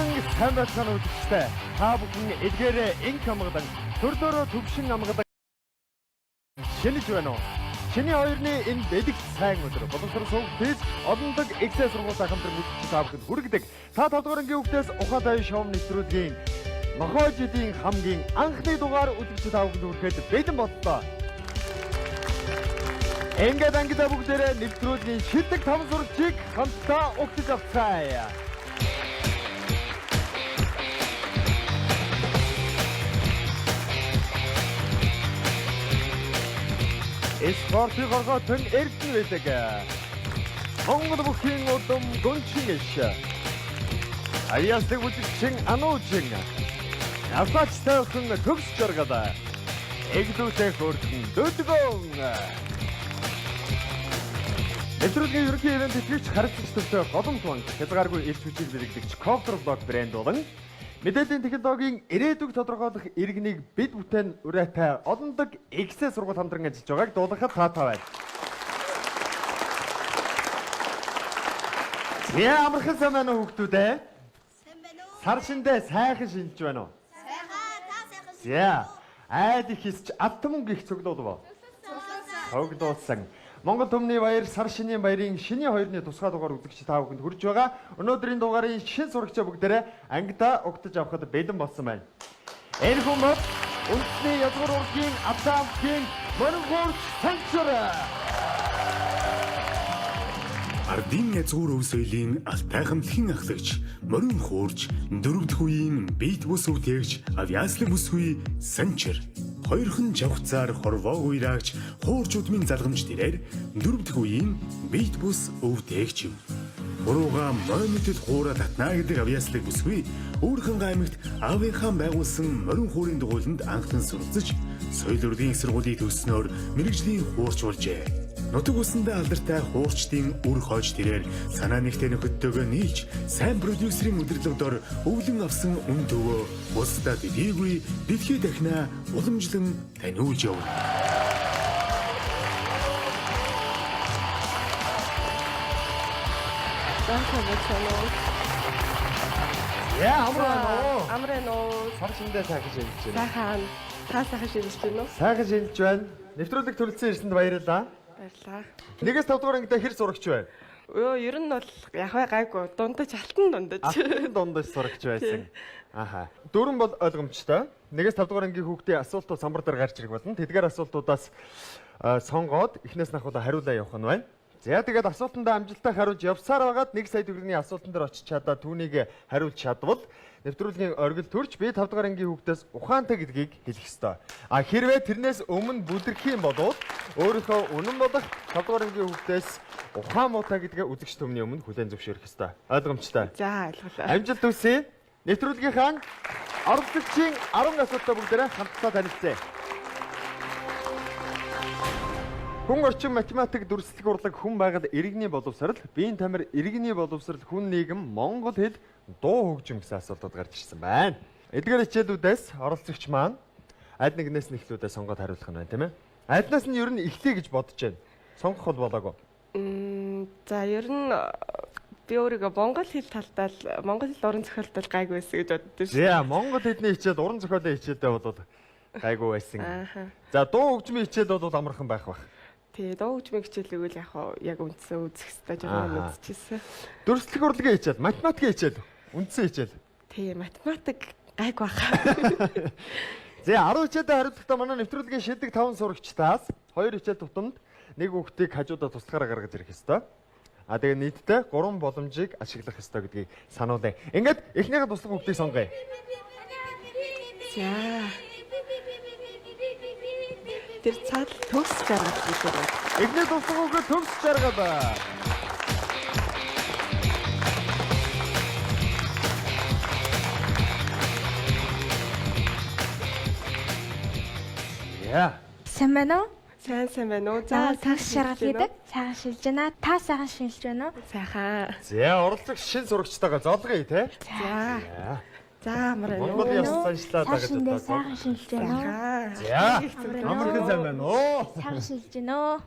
Амархан сайн байцгаана үзэгчтэй. Та бүхэн эдгээрээ энх амгадан төрдөрөө төвшин амгадан шинэж байна уу? Шиний хоёрны энэ бэлэгт сайн өдөр боловсрол сувгтээс олондог эксэс сургуулаа хамтран үзэгч та бүхэнд хүргэдэг. Та 5 дугаар ангийн хүүхдээс ухаан тайван шоу нэвтрүүлгийн нохой жилийн хамгийн анхны дугаар үзэгч та бүхэнд хүрэхэд бэлэн боллоо. Ингээд ангидаа бүгдээрээ нэвтрүүлгийн шилдэг 5 зурагчийг хамтдаа угтаж авцгаая. Спортын горготон эрдэнэ байдаг. Монгол бүхийн удам гончингш. Аяасдаг үзэгчин ануучин. Авсаачтай охин төгс жаргада. Эгдүүтэй хөрдөн дөдгөн. Нэвтрүүлгийн ерөнхий ивент тэтгэгч харилцагч төвтэй голомт банк хязгааргүй элч хүчийг бэлэгдэгч Copter Block брэнд болон мэдээллийн технологийн ирээдүйг тодорхойлох иргэнийг бид бүтээн ураатай олондог эксэс сургууль хамтран ажиллаж байгааг дуулгахад таатай байна. Яа амархан сайн байна уу хүүхдүүд ээ? Сайн байна уу? Сар шиндээ сайхан шинж байна уу? Сайхан, та сайхан шинж. Яа, айд их хисч автомон гих цуглуулв. Цуглуулсан. Монгол Төмний баяр сар шинийн баярын шиний хоёрны тусгай дугаар үзэгч та бүхэнд хүрж байгаа. Өнөөдрийн дугаарын шин сурагчаа бүгдээрээ ангидаа угтаж авахд бэлэн болсон байна. Энэ хүмүүс үндэсний язгуур урлагийн Атамгийн Мөрөнгөөр санчир. Ардын язгуур өв соёлын алтайхамлахын ахлагч морин хуурж дөрөвдөх үеийн бит бус өвтэйгч авиаслаг бүсгүй санчир. Хоёрхан жавхцаар хорвоо уйраагч хуурч удмын залгамж тэрээр дөрөвдөх үеийн бит бус өвтэйгч юм. Бурууга мойнөдөд хуура татнаа гэдэг авиаслаг бүсгүй Өөрхөн аймагт аавынхаа байгуулсан морин хуурын дугуйланд анхлан суралцж соёл урлагийн сургуулийг төгссөнөөр мэрэгжлийн хуурч болжээ. Нутаг усандаа алдартай хуурчдын үр хойч тэрээр санаа нэгтэй нөхөдтэйгөө нийлж сайн продюсерийн удирдлагаар өвлөн авсан үн төвөө бусдад дээгүүр дэлхий дахинаа уламжлан таниулж явна. Яа, амраа. Амраа. Сар шиндээ сайхан шинж байна. Сайхан. Та сайхан шинж байна уу? Сайхан шинж байна. Нэвтрүүлэг төлөвлөсөн ирсэнд баярлалаа. Баярлалаа. 1-5 дугаар ангидаа хэр сурагч байна? Ер нь бол яхаа гайгүй дундаж алтан дундаж. Алтан дундаж сурагч байсан. Аха. Дөрвөн бол ойлгомжтой. 1-5 дугаар ангийн хүүхдийн асуултууд самбар дээр гарч ирэх болно. Тэдгээр асуултуудаас сонгоод эхнээс нь ахуулаа хариулаа явах нь байна. За тэгээд асуултандаа амжилттай хариулж явсаар байгаад 1 сая төгрөгийн асуултан дээр очиж чадаа түүнийг хариулж чадвал нэвтрүүлгийн оргил төрж би 5 дугаар ангийн хүүхдээс ухаантай гэдгийг хэлэх ёстой. А хэрвээ тэрнээс өмнө бүлэрх юм бол өөрийнхөө үнэн бодох 5 дугаар ангийн хүүхдээс ухаан муутай гэдгээ үзэгч төмний өмнө хүлээн зөвшөөрөх ёстой. Ойлгомжтой. За ойлголоо. Амжилт хүсье. Нэвтрүүлгийнхаа оролцогчийн 10 асуултаа бүгдээрээ хамтдаа танилцъя. Хүн орчин математик дүрслэх урлаг хүн байгаль иргэний боловсрал, биеийн тамир иргэний боловсрал, хүн нийгэм, монгол хэл, дуу хөгжим гэсэн асуултууд гарч ирсэн байна. Эдгээр хичээлүүдээс оролцогч маань аль нэгнээс нь эхлүүдээ сонгоод хариулах нь байна, тийм ээ? Альнаас нь ер нь эхлэе гэж бодож байна. Сонгох бол болоогүй. За ер нь би өөрийгөө монгол хэл талдаа монгол хэл уран зохиолтой гайгүй байсан гэж боддоо шүү. За монгол хэлний хичээл уран зохиолын хичээлдээ бол гайгүй байсан. За дуу хөгжмийн хичээл бол амархан байх бах. Тэгээ дуу хөгжмийн хичээлийг л яг үндсэн үзэх хэрэгтэй жоо үзчихсэн. Дүрслэх урлагийн хичээл, математикийн хичээл, үндсэн хичээл. Тэгээ математик гайг баха. За 10 хичээлдээ хариулахдаа манай нэвтрүүлгийн шилдэг 5 сурагчдаас 2 хичээл тутамд нэг хүүхдийг хажуудаа туслахаараа гаргаж ирэх ёстой. А тэгээ нийтдээ 3 боломжийг ашиглах ёстой гэдгийг сануулъя. Ингээд эхнийхээ туслах хүүхдийг сонгоё. За. Тэр цаал төгс жаргал гэж байна. Эхний туслах хүүгээ төгс жаргал. Яа. Сайн байна уу? Сайн байна уу? За цагш шаргал гэдэг. Сайхан шилж байна. Та сайхан шилж байна уу? Сайхан. За оролцох шин сурагчтайгаа зоолгоё те. За. За амраа. Монгол яс санчлаа дагаж удаа. Сайхан шилж байна уу? За. Амархан сайн байна уу? Сайхан шилж байна уу?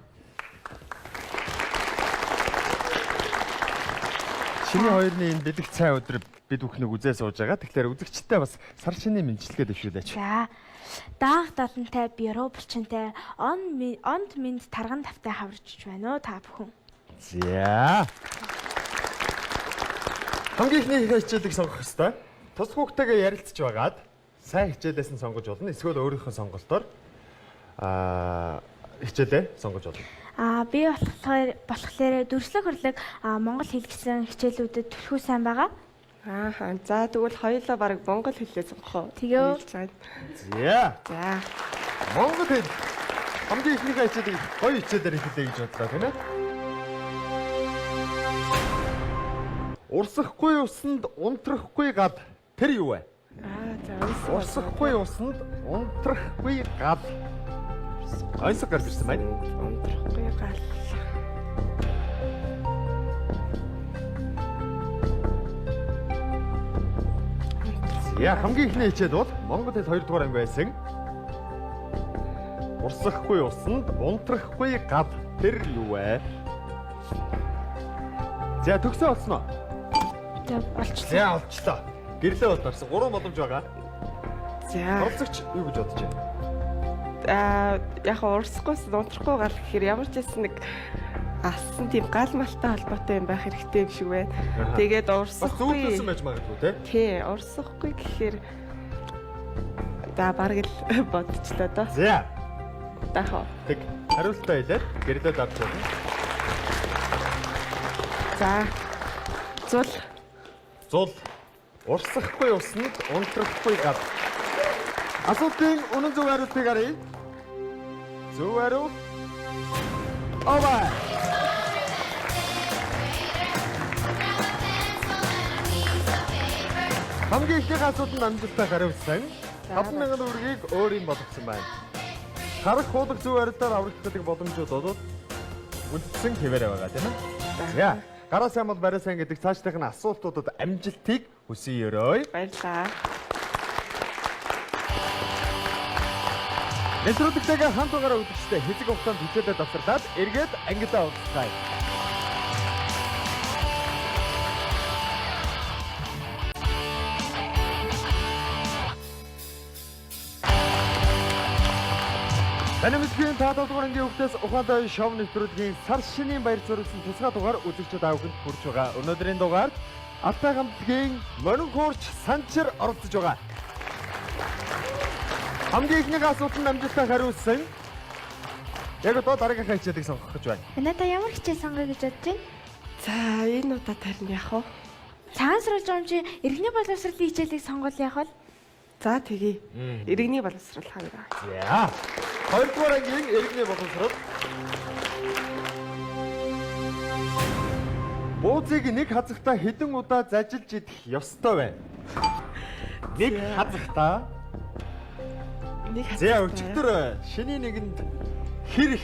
Шиний хоёрын энэ бэлэг цай өдөр бид бүхнийг үзээ сууж байгаа. Тэгэхээр үзэгчтэй бас сар шинийн мэндчилгээ дэвшүүлээч. За. Даах далантай бюро булчинтай онд минь тарган тавтай хаварчж байна уу та бүхэн. За. Хамгийн ихний хичээлийг сонгох ёстой. Тус хүүхдтэйгээ ярилцж байгаад сайн хичээлээс нь сонгож болно. Эсвэл өөрийнхөө сонголтоор хичээлээ сонгож болно. Би болохоор дүрслэг хурлаг монгол хэл гэсэн хичээлүүдэд түлхүү сайн байгаа. За тэгвэл хоёулаа баг монгол хэлээ сонгох уу? Тэгээ. За. За. Монгол хэл хамгийн ихнийхээ хичээлийг гоё хичээлээр хэлээ гэж бодлоо тийм ээ. Урсахгүй усанд унтрахгүй гад тэр юу вэ? За Урсахгүй усанд унтрахгүй гад. Айсаг гарч ирсэн байна. унтрахгүй гал. Яа хамгийн ихний хичээл бол монгол хэл 2 дугаар анги байсан. Урсахгүй усанд унтрахгүй гад тэр юу вэ? За төгсөө олсноо. За болчихлоо. За олчлоо. Гэрлээ бол орсон 3 боломж байгаа. За. Оролцогч юу гэж бодож байна? Яг урсгүйс унтрахгүй гал гэхээр ямар ч байсан нэг алсан тийм гал малтай холбоотой юм байх хэрэгтэй юм шиг байна. Тэгээд Бас урсахгүй. зөвлөсөн байж магадгүй те. Тий, урсахгүй гэхээр за бараг л бодчихлоо доо. За. Дахо. Тэг хариултаа хэлээд гэрлээ давж байна. За. Зул. Зул. Урсахгүй усанд унтрахгүй гад. Асуултын үнэн зөв хариултыг харъя. Зөв хариулт. Оваа. Хамгийн ихний асуултанд амжилттай хариулсан 5,000 төгрөгийг өөрийн болгосон байна. Харах хуулах зөв хариултаар аврагдах боломжууд бол үлдсэн хэвээр байгаа тийм ээ. За. Гараа сайн бол барай сайн гэдэг цаашдынх нь асуултуудад амжилтыг хүсье. Баярлалаа. Нэвтрүүлэгтэйгээ хамт байгаараа үзэгчтэй хэзэг хугацаанд хичээлээ давтарлаад эргээд ангидаа уулзцгаая. Танамсгийн тааталгын ангийн хөвгтөөс ухаантай шоу нэвтрүүлгийн сар шинийн баяр зориулсан тусгай дугаар үзэгчид аавханд хүрч байгаа. Өнөөдрийн дугаард Алтай хамтлагийн морин хуурч Санчир оролцож байгаа. Хамгийн ихний асуултанд амжилттай хариулсан. Яг одоо дараагийнхаа хичээлийг сонгох гэж байна. Надаа ямар хичээл сонгоё гэж бодож байна? За, энэ удаа тарин яах вэ? Цагаан сурвалж юм чи иргэний боловсролын хичээлийг сонгол яах вэ? За, тэгье. Иргэний боловсрол хаваа. За. 2 дугаар ангийн иргэний боловсрол. Бууцыг нэг хазагтаа хэдэн удаа зажилж идэх ёстой вэ? Нэг хазагтаа. За өчигдөр шиний нэгэнд хэрэг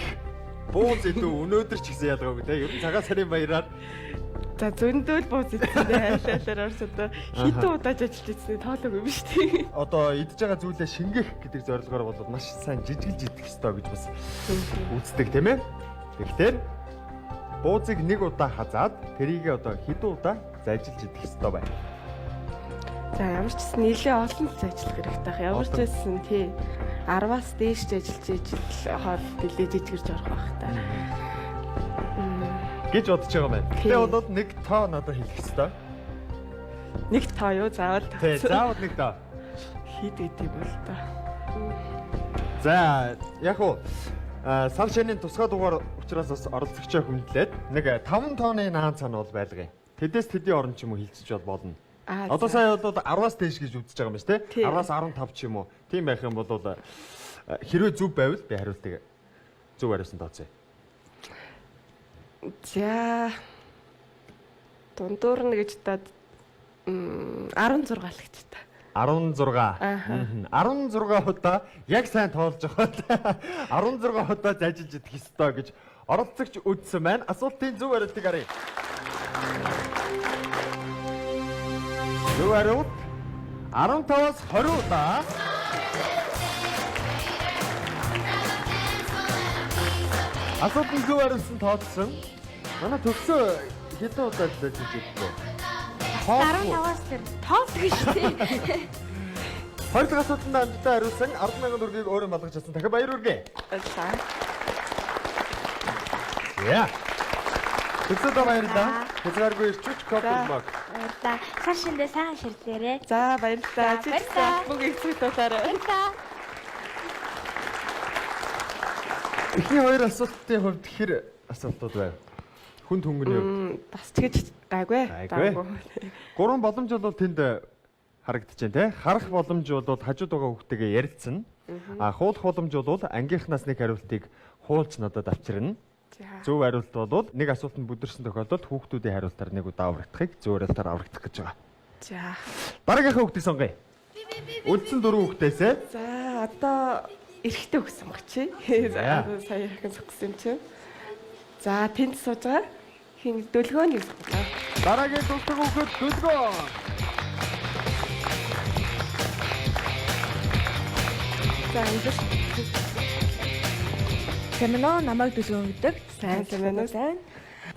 бууз идүү өнөөдөр ч гэсэн ялгаагүй те. Ер нь цагаан сарын баяраар За зөндөөл бууз идсэн айлаар орсодоо хитэн удаа ажиллаж идсэн тоолог юм биш тий. одоо идж байгаа зүйлээ шингээх гэдэг зорилгоор бол маш сайн жижиглж идэх ёстой гэж бас үздэг тийм ээ. Тэгэхээр буузыг нэг удаа хазаад тэрийгээ одоо хэдэн удаа зажилж идэх ёстой байна. За ямар ч гэсэн нэлээ олон л ажиллах хэрэгтэй ах. Ямар ч байсан тий 10-аас дээш ажиллаж хоол нэлээ жижигэрч орох байх та. Гэж бодож байгаа байна. Тэгээ бол нэг тоо надад хэлэх ёстой. Нэг тоо юу заавал Тий, заавал нэг тоо. хит идэв бол та. За, яг уу сар шинийн тусгай дугаар учраас бас оролцогчоо хүндлээд нэг 5 тооны наан цана бол байлгая. Тэдээс тэдний орон ч юм уу хилцэж болно. Одоо сая бол 10-аас дээш гэж үзэж байгаа юм шүү дээ. 10-аас 15 ч юм уу. Тийм байх юм бол хэрвээ зөв байвал би хариултыг зөв хариулсан тооцъё. За дундуур нь гэж таад 16 л гэж та. 16. 16 удаа яг сайн тоолж байгаа. 16 удаа зажилж идэх ёстой гэж оролцогч үзсэн байна. Асуултын зөв хариултыг харъя. Зөв хариулт 15-аас 20 удаа. Асуултын зөв хариулсан тооцсон. Манай төгсөө хэдэн удаа л ажиллаж ирлээ? 15-аас тэр тоолдог шүү дээ. Хоёр дахь асуултанд амжилттай хариулсан 10,000 төгрөгийг өөрөө малгаж чадсан. Дахиад баяр хүргэе. За. Яа. Тэсэд баярлалаа. Хязгааргүй ирчүүч кофемаг. Баярлалаа. Сар шиндээ сайн ширлээрээ. За баярлалаа. Баярлалаа. Бүгд их тулаарай. Баярлалаа. Эхний хоёр асуултын хувьд хэр асуултууд байв? Хүн түмгийн хувьд Бас тэгэж гайгүй. Гайгүй. Гурван боломж бол тэнд харагдаж байна те. Харах боломж бол хажууд байгаа хүүхдтэйгээ ярилцсан. Хуулах боломж бол ангийнхнаас нэг хариултыг хуулж надад авчирна. Зөв хариулт бол нэг асуултанд бүдэрсэн тохиолдолд хүүхдүүдийн хариултаар нэг удаа аврагдахыг зөв хариултаар аврагдах гэж байгаа. За. Дараагийнхаа хүүхдийг сонгоё. Үлдсэн дөрвөн хүүхдээсээ. За одоо эрэхтэй өгсөн баг чи. За. Сая хэрхэн согсон юм чи. За тэнд сууж байгаа. Хин дөлгөөнийг сонгоо. Дараагийн дултаг хүүхэд дөлгөө. За энэ Сэмэнөө намайг дөлгөөн гэдэг. сайн сэмэнүү. Сайн.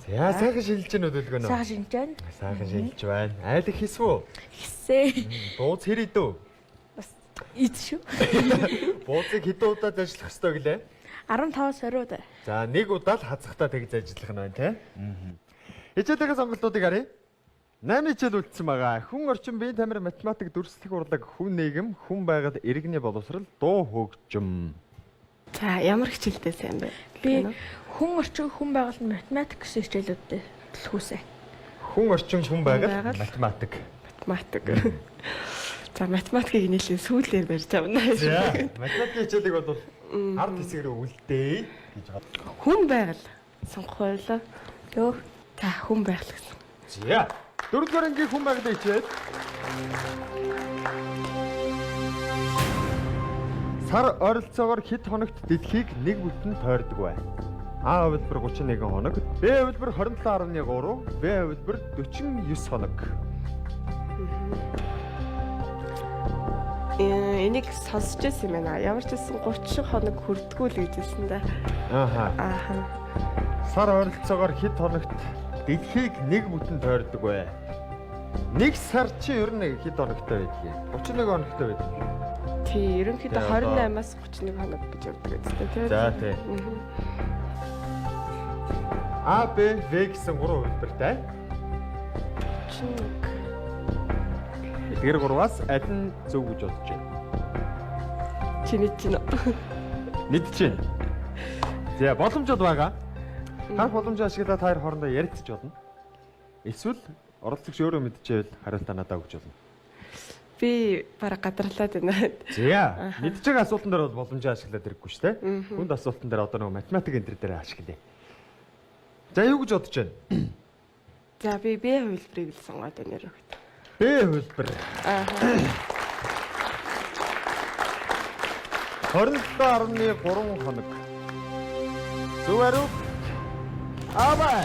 За сайхан шилжиж гэнэ дөлгөө нөө. Сайхан шинж байна. Сайхан шилжиж байна. Айл их хийсвүү? Хисээ. Бууз хэр идв? Ийд шүү. Бууцыг хэдэн удаа ажиллах ёстой гэлээ? 15-аас 20 удаа. За нэг удаа л хазахтаа тэгж ажиллах нь байна те. Хичээлийн сонголтуудыг харъя. 8 хичээл үлдсэн байгаа. Хүн орчин биеийн тамир математик дүрслэх урлаг, хүн нийгэм, хүн байгаль, иргэний боловсрал, дуу хөгжим. За ямар хичээлтэй сайн бэ? Би хүн орчин хүн байгаль математик гэсэн хичээлүүдтэй төлхөөсэй. Хүн орчин хүн байгаль, Байгаль. математик. Математик. За математикийг нийлээ сүүлээр барьж авна. За математикийн хичээлийг бол ард хэсгээр үлдээе гэж байна. Хүн байгаль сонгох байлаа. Йоо. За хүн байгаль гэсэн. За дөрөвдүгээр ангийн хүн байгалийн хичээл. Сар ойролцоогоор хэд хоногт дэлхийг нэг бүтэн тойрдог вэ? А хувилбар 31 хоног, Б хувилбар 27.3, В хувилбар 49 хоног. Энийг сонсч байсан юм байна. Ямар ч гэсэн 30 хоног хүрдгүү л гэж хэлсэн да. Ааха. Сар ойролцоогоор хэд хоногт дэлхийг нэг бүтэн тойрдог вэ? Нэг сар чи ер нь хэд хоногтой байдгийг? 31 хоногтой байдаг. Тий, ерөнхийдөө За, одоо- 28-аас 31 хоног гэж явдаг гэдэг тийм. За тий. А, Б, В гэсэн 3 хувилбартай. 31. Эдгээр гурваас аль нь зөв гэж бодож байна? Чиний чинь. Мэдчихэв. За боломжууд байгаа. Харах боломжийг ашиглаад хоёр хоорондоо ярилцж болно. Эсвэл оролцогч өөрөө мэдчихвэл хариултаа надад өгч болно. Би бараг гадарлаад байна. За мэдж байгаа асуултан дээр бол боломжийг ашиглаад хэрэггүй шүү дээ. Хүнд асуултан дээр одоо нөгөө математик энэ дээр ашиглая. За юу гэж бодож байна? За би Б хувилбарыг л сонгоод байна ерөөд. Б хувилбар. 27.3 хоног. Зөв хариу. Аваа.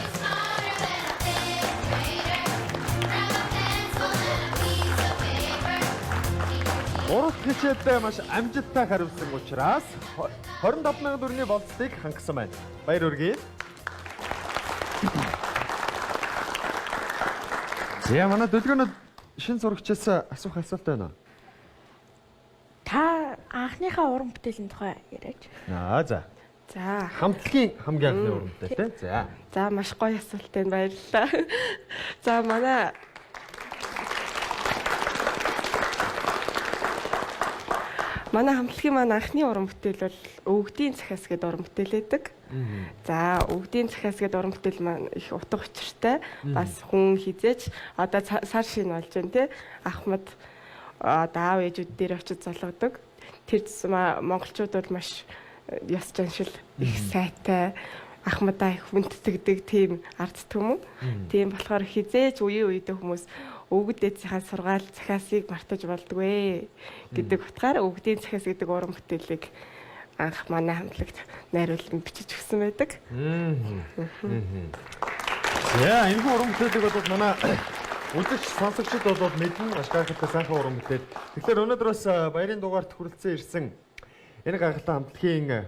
Уралт хичээлдээ маш амжилттай хариулсан учраас 27,000 төгрөгийн болцлыг хангасан байна. Баяр хүргэе. За манай дөлгөөнөд шин сурагчаас асуух асуулт байна уу? Та анхныхаа уран бүтээлийн тухай яриач. За. За. Хамтлагийн хамгийн анхны уран бүтээл тий. За. За маш гоё асуулт байна. Баярлалаа. За манай хамтлагийн анхны уран бүтээл бол өвгдийн цахиас гэдэг уран бүтээл байдаг. За өвгдийн цахиас гэдэг уран бүтээл маань их утга учиртай. Бас хүн хизээч одоо сар шин болж байна тий. Ахмад даав ээжүүд дээр очиж золгодог. Тэр монголчууд бол маш ёс заншил их сайтай. Ахмадаа их хүндэтгдэг тийм ард түмэн. Тийм болохоор хизээч үеийн үедээ хүмүүс өвгд эцсийнхаа сургаал цахиасыг мартаж болдгоо гэдэг утгаар өвгдийн цахиас гэдэг уран бүтээлийг анх манай хамтлагт найруулан бичиж өгсөн байдаг. За энэ уран бүтээлийг бол манай үзэгч сонсогчид бол мэднэ маш гайхалтай сайхан уран бүтээл. Тэгэхээр өнөөдөр бас баярын дугаарт хүрэлцэн ирсэн энэ гайхалтай хамтлагийн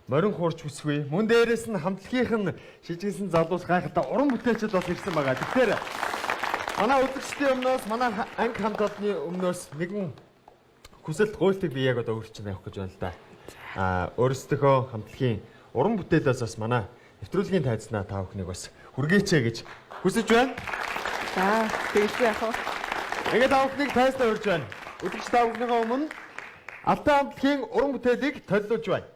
морин хуурч үсвэ. Мөн дээрээс нь хамтлагийнх нь шижигсэн залуус гайхалтай уран бүтээлчд бас ирсэн байгаа. Тэгэхээр манай үзэгчдийн өмнөөс манай анги хамт олонны өмнөөс нэгэн хүсэлт гуйлтыг би яг одоо өөрчилж явах гэж байна л да. Өөрсдийнхөө хамтлагийн уран бүтээлээс бас манай нэвтрүүлгийн тайзнаа та бүхнийг бас хүргээчээ гэж хүсэж байна. За тэгж яах вэ? Ингээд та бүхнийг тайзнаа урьж байна. Үзэгч та бүхнийхээ өмнө Алтай хамтлагийн уран бүтээлийг төлөвлөж байна.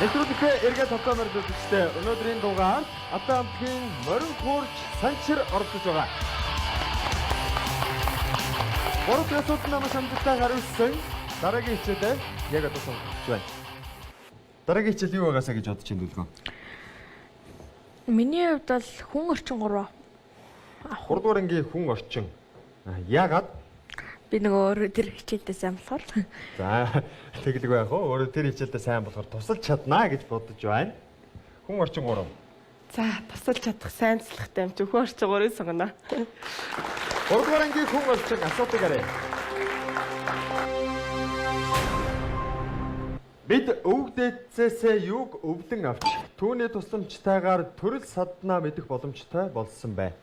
Нэвтрүүлгээ эргээд тоглоомор үзэгчтэй өнөөдрийн дугаар Алтай хамтлагийн морин хуурч санчир оролцож байгаа. Гурав дахь асуулт намайг хамтдаа хариулсан дараагийн хичээлээ яг одоо сонгож байна. Дараагийн хичээл юу байгаасаа гэж бодож байна дүүлгөө? Миний хувьд бол хүн орчин 3. 3 дугаар ангийн хүн орчин. Яагаад? Би нөгөө өөрөө тэр хичээлдээ сайн болохоор. За тэгэлэг байх уу? Өөрөө тэр хичээлдээ сайн болохоор тусалж чаднаа гэж бодож байна. Хүн орчин 3. За тусалж чадах сайнцлагтай юм чи хүн орчин 3-ыг сонгоно. 3 дугаар ангийн хүн орчин асуултыг арай. Бид өвөг дээдсээс юуг өвдөн авч түүний тусламжтайгаар төрөл саднаа мэдэх боломжтой болсон бай.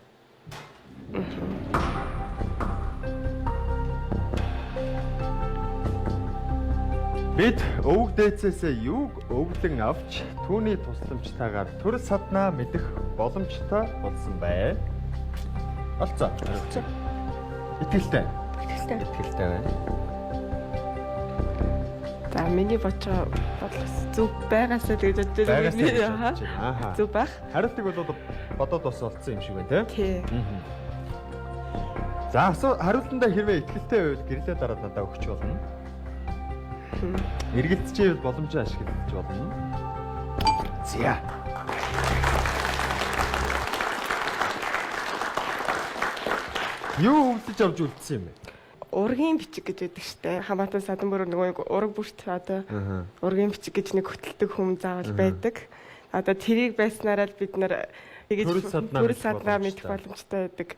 Бид өвөг дээдсээс юуг өвдөн авч түүний тусламжтайгаар төрөл саднаа мэдэх боломжтой болсон бай. Олцоо. Итгэлтэй. Итгэлтэй байна. За миний бодлого зүг байгаасаа тэгж бодож байна. Ааха. Зүг байх. Хариултыг бол бодоод бас олцсон юм шиг байна тий. Тий. За хариултандаа хэрвээ итгэлтэй байвал гэрлээ дараад надад өгч болно. Эргэлзчээвэл боломжоо ашиглаж болно. За. Юу өвдөж авч үлдсэн юм бэ? Ургийн бичиг гэж байдаг штэ. Хамаатан садан бүр нөгөө ураг бүрт одоо ургийн бичиг гэж нэг хөтэлдэг хүм заавал байдаг. Одоо тэрийг байснараа л бид нар төрөл саднаа мэдэх боломжтой байдаг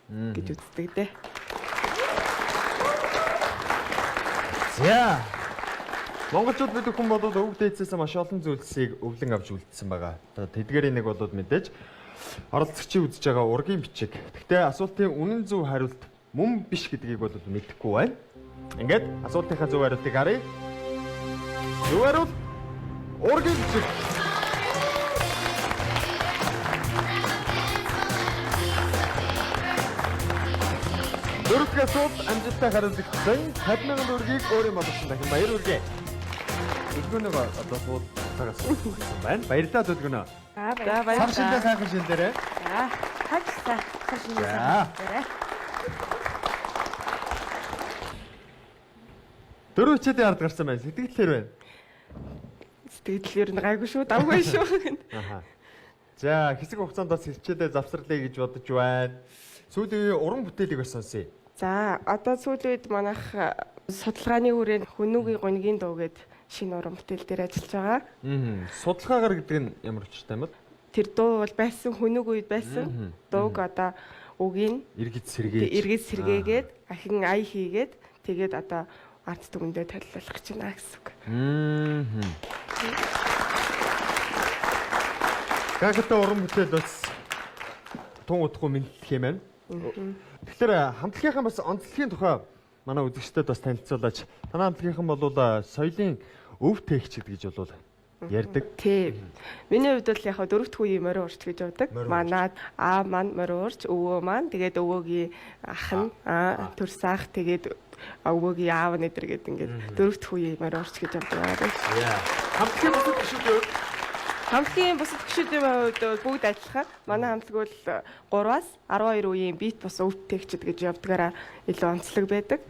гэж үздэг дээ. За. Монголчууд бид хүн бодвол өвөг дээдсээс маш олон зүйлсийг өвлөн авч үлдсэн байгаа. Тэдгээрийн нэг болоод мэдээж оролцогчийн үзэж байгаа ургийн бичиг. Гэхдээ асуултын үнэн зөв хариулт мөн биш гэдгийг бол мэдэхгүй байна. Ингээд асуултынхаа зөв хариултыг харъя. Зөв хариулт ургийн бичиг. Дөрөвдүгээр асуулт амжилттай хариулагдсан 50,000 төгрөгийг өөрийн болгосон дахин баяр хүргэе. Өдгөнөө одоо сууд цагаас өгсөн байна. Баярлалаа өдгөнөө. За баярлалаа. Сар шиндээ сайхан шиндээрээ. За хажсаа шинэ За. Дөрөв хичээлийн ард гарсан байна. Сэтгэлээр байна. Сэтгэлээр нь гайгүй шүү, давгүй шүү. Аха. За, хэсэг хугацаанд бас хичээлээ завсарлая гэж бодож байна. Сүүлийн уран бүтээлийг бас сонсъё. За, одоо сүүлийн үед манайх судалгааны хүрээнд Хүнүүгийн гунгийн дуу гэдэг шинэ уран бүтээл дээр ажиллаж байгаа. Судалгаагаар гэдэг нь ямар учиртай юм бэ? Тэр дуу бол байсан Хүнүүг үед байсан. Дууг одоо үгийн Иргэд сэргээж. ахин ая хийгээд тэгээд одоо арт түмэндээ толиулах гэж байна гэсэн үг. Гагта уран бүтээл бас тун удахгүй мэдлэх юм байна. Тэгэхээр хамтлагийнхаа бас онцлогийн тухай манай үзэгчдэд бас танилцуулаач. Танай хамтлагийнхан бол соёлын өв тээгч гэж бол ярьдаг. Тий. Миний хувьд бол яг дөрөвт үеийн морин урч гэж явдаг. Манад аа маань морин урч, өвөө маань тэгээд өвөөгийн ах нь төрсаах тэгээд өвөөгийн аав нэдэр гэдэг ингээд дөрөвт үеийн морин урч гэж явдаг байгаа. Хамтлагийн бусад гишүүдээ Хамтлагийн бусад гишүүдийн хувьд бүгд адилхан. Манай хамтлаг бол 3-аас 12 үеийн бит бус өв тээгчд гэж явдгаараа илүү онцлог байдаг.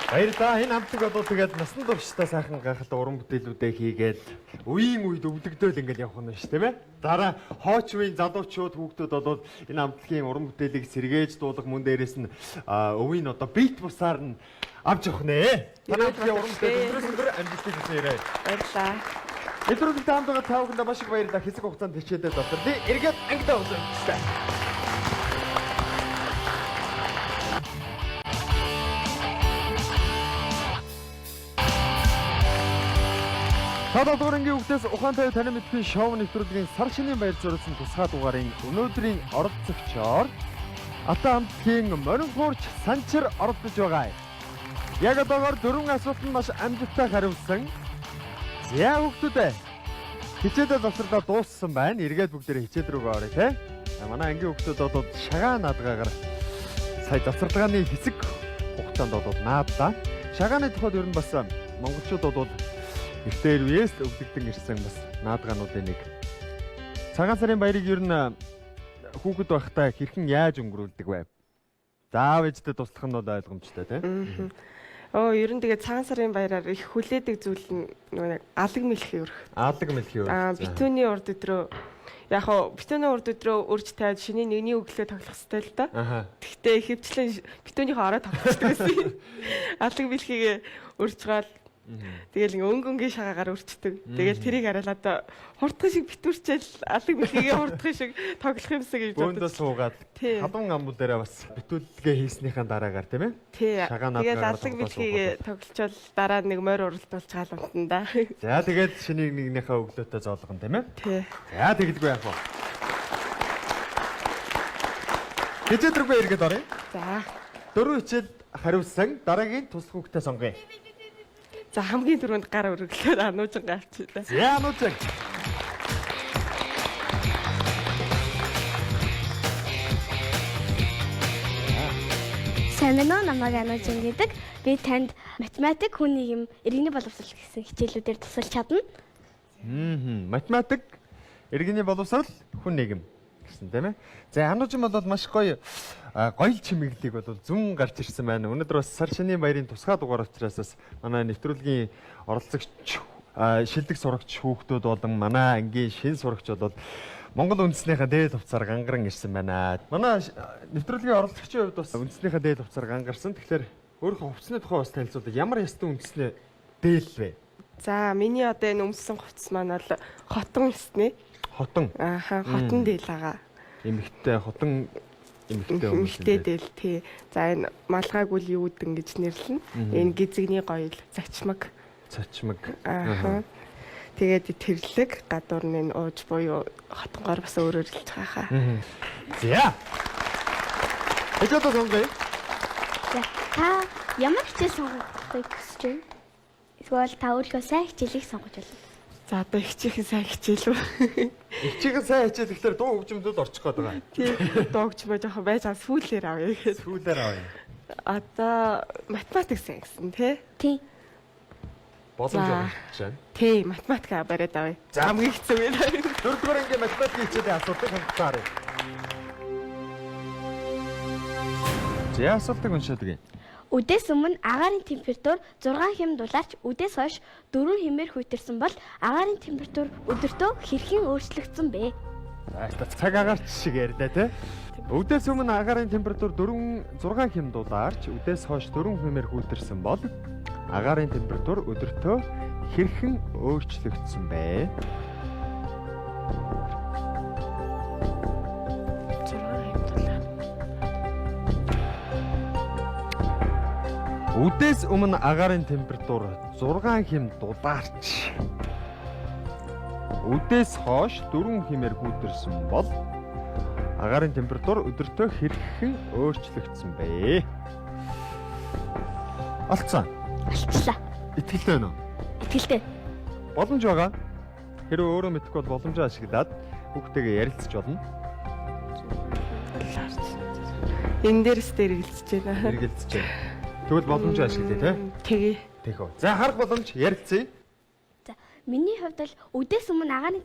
Баярлалаа. Энэ хамтлаг бол тэгээд насан туршдаа сайхан гайхалтай уран бүтээлүүдээ хийгээд үеийн үед өвдөгдөөл ингээд явах нь шүү, тийм ээ. Дараа хооч үеийн залуучууд хүүхдүүд бол энэ хамтлагийн уран бүтээлийг сэргээж дуулах мөн дээрээс нь өвийн одоо бит бусаар нь авч явах нэ. Танай хамтлагийн уран бүтээл өндөр амжилттай хийсээрэй. Баярлалаа. Өдрөдөө таамд байгаа та бүхэнд маш их баярлалаа. Хэсэг хугацаанд хичээлээ завсарлаа. Эргээд ангидаа өгсөн. Тодорхойнгийн үгтээс ухаантай танин мэдхийн шоу нэвтрүүлгийн сар шинийн баяр зориулсан тусгай дугаарын өнөөдрийн оролцогчоор Ата хамтлагийн морин хуурч Санчир оролцож байгаа. Яг одоогоор 4 асуултанд маш амжилттай хариулсан. За хүүхдүүдээ хичээлээ завсарлаа дууссан байна. Эргээд бүгдээрээ хичээл рүүгээ орё те. Манай ангийн хүүхдүүд бол шагаан наадгаагаар сая завсарлагын хэсэг хугацаанд бол наадлаа. Шагааны тухайд ер нь бас монголчууд бол эртээр үеэс өвдөгдөн ирсэн бас наадгаануудын нэг. Цагаан сарын баярыг ер нь хүүхэд байхдаа хэрхэн яаж өнгөрүүлдэг вэ? Заав ээжтэй туслах нь бол ойлгомжтой тийм. Ер нь тэгээд цагаан сарын баяраар их хүлээдэг зүйл нь нэг алаг мэлхий өрх. Алаг мэлхий өрх. Битүүний урд өдрөө яг хоо битүүний урд өдрөө урьж тавьж шиний нэгний өглөө тоглох хэрэгтэй л да. Гэхдээ ихэвчлэн битүүнийхөө ороо тоглохдаг гэсэн. Алаг мэлхийг урьж гал Тэгэл өнгөнгийн шагаагаар өрчдөг. Тэгэл тэрийг хараад одоо хурдхан шиг битүүрчээл алаг бэлгийг хурдхан шиг тоглох юмсаг гэж Бөөндөө суугаад халуун амбал дээрээ бас битүүлгээ хийснийхэн дараагаар тийм ээ. Тий. Шагаанаад Тэгээд байгаа алаг болгож бэлгийг тоглолцол дараа нэг морь уралдуулж гаалантан да. За тэгээд шинийг нэгнийхээ өглөөтэй зоолгон тийм ээ. Тий. За тэгэлгүй яах вэ? Хичээлрүүгээ эргээд оръё. За. 4 хичээл хариулсан дараагийн туслах хүүхдээ сонгоё. За хамгийн түрүүнд гар өргөлөөр ануужин гаалч да. За ануужин. Сайн байна уу? Намайг Анужин гэдэг. Би танд математик, хүн нийгэм, иргэний боловсрол гэсэн хичээлүүдээр тусалж чадна. Математик, иргэний боловсрол, хүн нийгэм гэсэн тийм ээ. За Анужин бол маш гоё чимэглэлийг бол зүн гарч ирсэн байна. Өнөөдөр бас сар шинийн баярын тусгай дугаар учраас бас манай нэвтрүүлгийн оролцогч шилдэг сурагч хүүхдүүд болон манай ангийн шин сурагч бол Монгол үндэснийхээ дээд хувцаар гангаран ирсэн байна. Манай нэвтрүүлгийн оролцогчийн хувьд бас үндэснийхээ дээд хувцаар гангарсан. Тэгэхээр өөрийнхөө хувцсны тухай бас танилцуулаад ямар ястан үндэснээ дээл вэ? За миний одоо энэ өмссөн хувцс маань бол хотон өснэ. Хотон. Ааха, хотон дээл байгаа. Эмэгтэй хотон эмэгтэй хүмүүс. Эмэгтэй дээл тий. За энэ малгайг үл юудэн гэж нэрлэнэ. Энэ гизэгний гоёл, зачмаг. Цачмаг. Ааха. Тэгээд тэрлэг гадуур нь ууж буюу хотонгоор бас өөрөөр хэлж байгаа хаа. За. Эцэг сонгоё. За та ямар хичээл сонгохыг хүсэж байна? Эсвэл та өөрийнхөө сайн хичээлийг сонгож байна? За одоо хичээхэн сайн хичээл үү? Хичээхэн сайн хичээл гэхэлэр дуу хөгжмөдөд орчих гээд байгаа. Тий. Дуугчмаа жоохон байж байгаа сүүлээр авъя гэж. Сүүлээр авъя. Одоо математик сайн гэсэн тий. Боломж олгож байна. Тий, математика бариад авъя. За. Хамгийн хэцүү юм. 4-р ангийн математикийн хичээлийн асуултыг хандуулаарай. За асуултыг уншаад өгье. Үдээс өмнө агаарын температур 6 хэм дулаарч үдээс хойш 4 хэмээр хүйтэрсэн бол агаарын температур өдөртөө хэрхэн өөрчлөгдсөн бэ? За цаг агаарч шиг ярьлаа те. Үдээс өмнө агаарын температур 6 хэм дулаарч үдээс хойш 4 хэмээр хүйтэрсэн бол агаарын температур өдөртөө хэрхэн өөрчлөгдсөн бэ? Үдээс өмнө агаарын температур 6 хэм дулаарч үдээс хойш 4 хэмээр хүйтэрсэн бол агаарын температур өдөртөө хэрхэн өөрчлөгдсөн бэ? Олцсон. Алтлаа. Итгэлтэй байна уу? Итгэлтэй. Боломж байгаа. Хэрвээ өөрөө мэдэхгүй бол боломжоо ашиглаад хүүхдтэйгээ ярилцж болно. Энэ дээрс дээр хэлцэж байна. Хэрэгэлцэж байна. Тэгвэл боломжоо ашиглая Тэгээ. Тэгэх үү. За харах боломж ярилцъя. За миний хувьд бол үдээс өмнө агаарын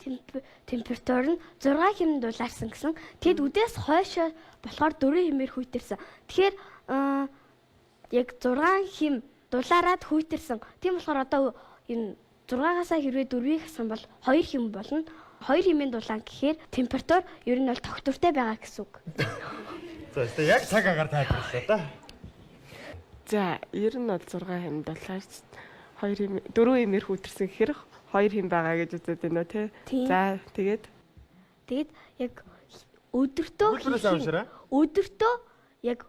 температур нь 6 хэм дулаарсан гэсэн. Тэгэд үдээс хойш болохоор 4 хэмээр хүйтэрсэн. Тэгэхээр яг 6 хэм дулаараад хүйтэрсэн. Тийм болохоор одоо энэ 6-аас хэрвээ 4-ийг хасах юм бол 2 хэм болно. 2 хэмээн дулаан гэхээр температур ер нь бол тогтвортой байгаа гэсэн үг. За тэгээ яг цаг агаар тайлбарлаа да. За ер нь бол 6 хэм долларч 2 хэм 4 хэмээр хүйтэрсэн гэхээр 2 хэм байгаа гэж үзээд байна уу те. За тэгээд яг өдөртөө яг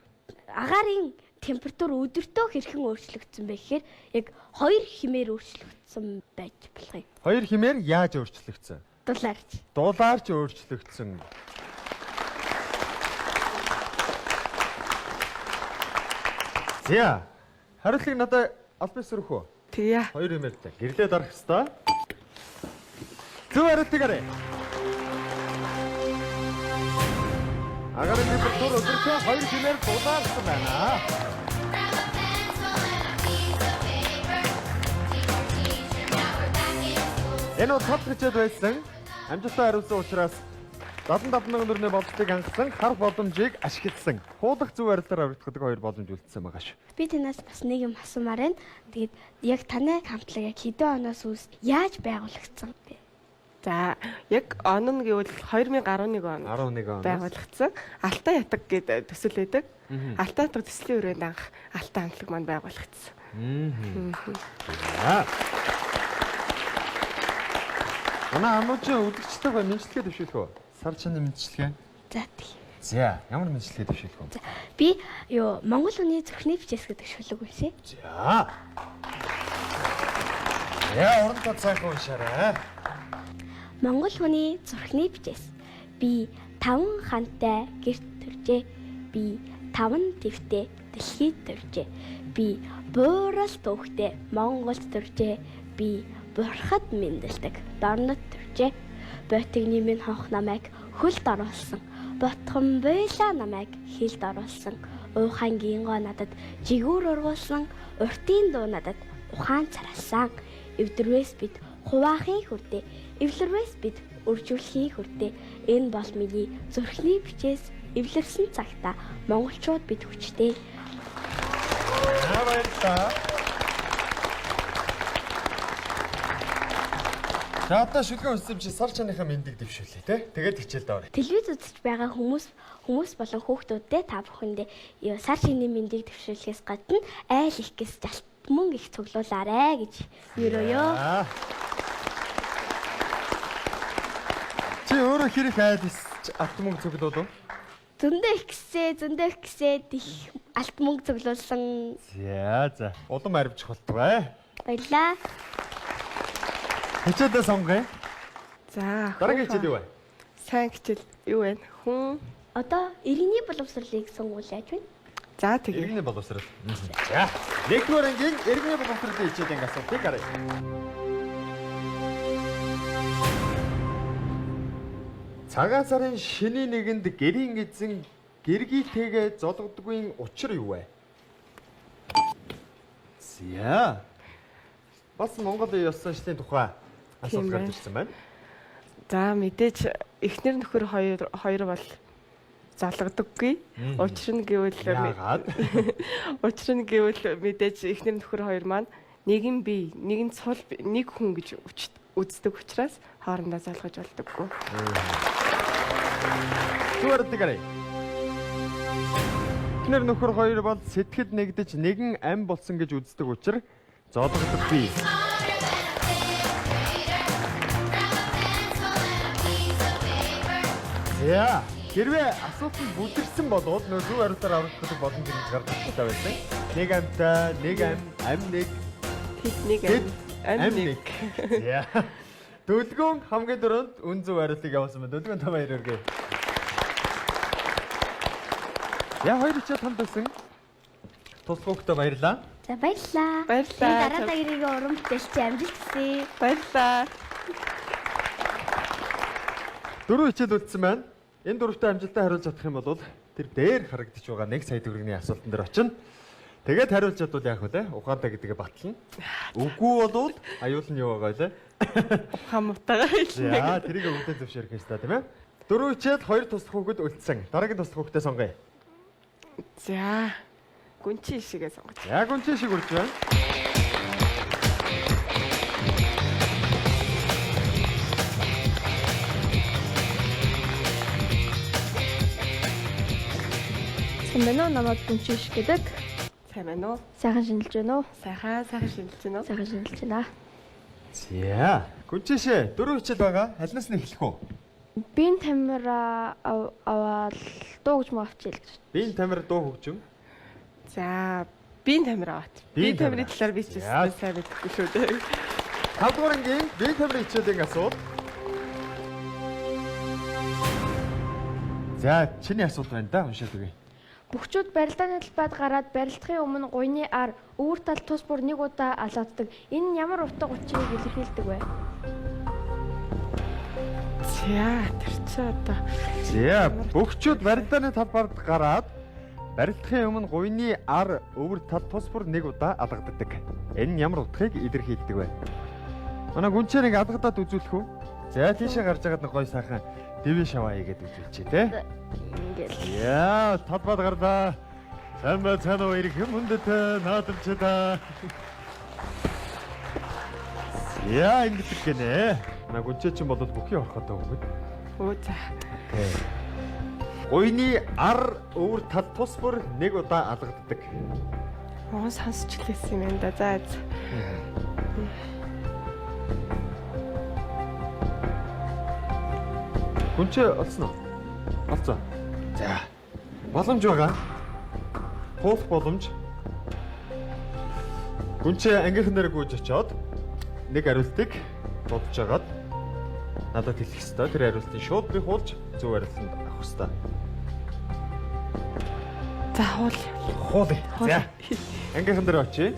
агаарын температур өдөртөө хэрхэн өөрчлөгдсөн бэ гэхээр яг 2 хэмээр өөрчлөгдсөн байж болох юм. 2 хэмээр яаж өөрчлөгдсөн? Дулаарч өөрчлөгдсөн. За хариултыг надад албан ёсоор өгөх үү? Тэгээ. 2 хэмээр л гэрлээд орох ёстой. Зөв хариултыг арай. Агаарын температур өдөртөө 2 хэмээр дулаарсан байна. Энэ утгад хичээд байсан амжилттай хариулсан учраас 77,000 төгрөгийн боловсролыг хангасан харах боломжийг ашигласан. Хуулах зөв хариултаар аврагддаг 2 боломж үлдсэн байгаа ш. Би танаас бас нэг юм асуумаар байна. Тэгээд яг таны хамтлаг яг хэдэн оноос үүс яаж байгуулагдсан бэ? За яг он нь гэвэл 2011 он. 11 он. Байгуулагдсан. Алтай ятаг гэдэг төсөл байдаг. Алтай ятаг төслийн өрөөнд анх алтай хамтлаг маань байгуулагдсан. За. Манай амуучин үдгчтэйгээ мэдлэгээ дэвшүүлэх үү? Сар чаны мэдлэгээ. За тий. За, ямар мэдлэгээ дэвшүүлэх үү? Би Монгол хүний зүрхний бичээс гэдэг шүлэг үлсэ. За. Яа, уран цайхан уншаарай. Монгол хүний зүрхний бичээс би 5 хантай гэрт төржээ. Би 5 твтэй дэлхийд төржээ. Би буурал түүхтэй Монголд төржээ. Би бурхад мэндэлдэг дорнод төржээ. Ботигны минь хонх намайг хөлд оруулсан. Ботхон байлаа намайг хилд оруулсан. Уухангийн гоо надад жигүүр ургуулсан. Уртын дуу надад ухаан царалсан. Эвдэрвэс бид хуваахын хүрдээ. Эвлэрвэс бид үржүүлэхийн хүрдээ. Энэ бол миний зүрхний бичээс эвлэрсэн цагта монголчууд бид хүчтэй. Баярлалаа. За одоо шүлгэн өссөн чи сар чаныхаа мэндийг дэвшүүлээ те. Тэгээд хичээлд орё. Телевиз үзэж байгаа хүмүүс болон хүүхдүүдтэй та бүхэндээ сар шинийн мэндийг дэвшүүлэхээс гадна айл их гэс жалт мөн их цуглуулаарэ гэж ерөөё. Чи өөрөө хэрэг айлс алт мөнгө цуглуулв? Зөндөө их гэсээ их алт мөнгө цуглуулсан. За. Улам арвчих болтугай. Баярлаа. Хичээлдээ сонгоё. За. Дараагийн хичээл юу вэ? Сайн хичээл юу вэ? Хүн. Одоо иргэний боловсролыг сонгуулж байна. За тэгээ. Иргэний боловсрол. За. Нэгдүгээр ангийн иргэний боловсролын хичээлийн асуултыг харъя. Цагаан сарын шөнийн нэгэнд гэрийн эзэн гэргийтэйгээ зологдгүй учир юу вэ? За. Бас Монголын ёс заншлын тухай асуулт гарч ирсэн байна. За мэдээж эхнэр нөхөр хоёр бол залгадаггүй. Учир нь гэвэл мэдээж эхнэр нөхөр хоёр маань нэг нь бие, нэг нь цул, нэг хүн гэж үздэг учраас хоорондоо залгаж болдоггүй. Түвэрдэг арай. Эхнэр нөхөр хоёр бол сэтгэл нэгдэж нэгэн ам болсон гэж үздэг учраас зодгодоггүй. За, хэрвээ асуулт нь бүдэрсэн болоод нөө зөв хариултаар аврагдах боломж гэж гардаг байсан. Нэг амтай, нэг ам нэг. Хэд нэг ам нэг. За. Дөлгөөн хамгийн дөрөнд үн зөв хариултыг явуулсан байна. Дөлгөөн та баяр хүргэе. Яа хоёр ч хамт байсан. Туслахтай баярлаа. За баярлаа. Баярлалаа. Дараа дагрыг уран бүтээлч амжилт хүсье. Баярлалаа. Дөрөв хичээл үлдсэн байна. Энэ дөрөвтэй амжилттай хариулж чадах юм бол тэр дээр харагдаж байгаа 1 сая төгрөгийн асуултан дээр очино. Тэгээд хариулж чадвал яах вэ? Ухаантай гэдгээ батлана. Үгүй болвол аюул нь юу байгаа вэ? Ухаан мутагаа хэлнэ. За, тэрийг өвдөө зөвшөөрөх юм шүү дээ, тийм ээ. Дөрөв хичээл 2 туслах хүүхэд үлдсэн. Дараагийн туслах хүүхдээ сонгоё. За. Гүнчи шигээ сонгоч. Яг гүнчи шиг үрж байна. Сайн байна уу? Намайг Гүнчи шиг гэдэг. Сайн байна уу? Сайхан шинжилж байна уу? Сайхан шинжилж байна уу? Сайхан шинжилж байна. За, гүнчи шээ 4 хичээл байгаа. Алнаас нь эхлэх үү? Бин тамира аваад дуу гэж мөн авчил гэж. Бин тамир дуу хөгжим. За, бин тамир аваад. Бин тамирын талаар би ч сайн мэдгүй шүү дээ. 5 дугаар ангийн бин тамирын хичээлийн асуулт. За, чиний асуулт байна да, уншаад өгье. Бөхчүүд барилдааны талбайд гараад барилдахын өмнө гуйны ар өвөр тал тус бүр нэг удаа алгаддаг. Энэ нь ямар утга учирыг илэрхийлдэг вэ? За, тэр чи одоо. За, бөхчүүд барилдааны талбайд гараад барилдахын өмнө гуйны ар өвөр тал тус бүр нэг удаа алгаддаг. Энэ нь ямар утгыг илэрхийлдэг вэ? Манай гүнчээрийг алгадаад үзүүлэх үү? За, тийшээ гарч байгаад нэг гой сайхан дэвэн шаваа игээд үзүүлчихье те. Яа, талбайд гарлаа. Сайн байна уу ирэх мөндөд наадамчдаа. Яа, ингэдэг гинэ. Манай гүнчээ чинь болоод бүхий ороход байгаа юм. Оо за. Гуйны ар өвөр тал тус бүр нэг удаа алгаддаг. Оо сонсч хэлсэн юм да. За. Гүнчээ олсон уу? Олцоо. За. Боломж байгаа. Хуулах боломж. Гүнчээ ангийнхан дээр гүйж очиод нэг хариултыг бодож агаад надад хэлэх ёстой. Тэр хариултыг шууд би хуулж зөв хариултанд авах ёстой. За хуул. Хуулъя. За. Ангийнхан дээр очие.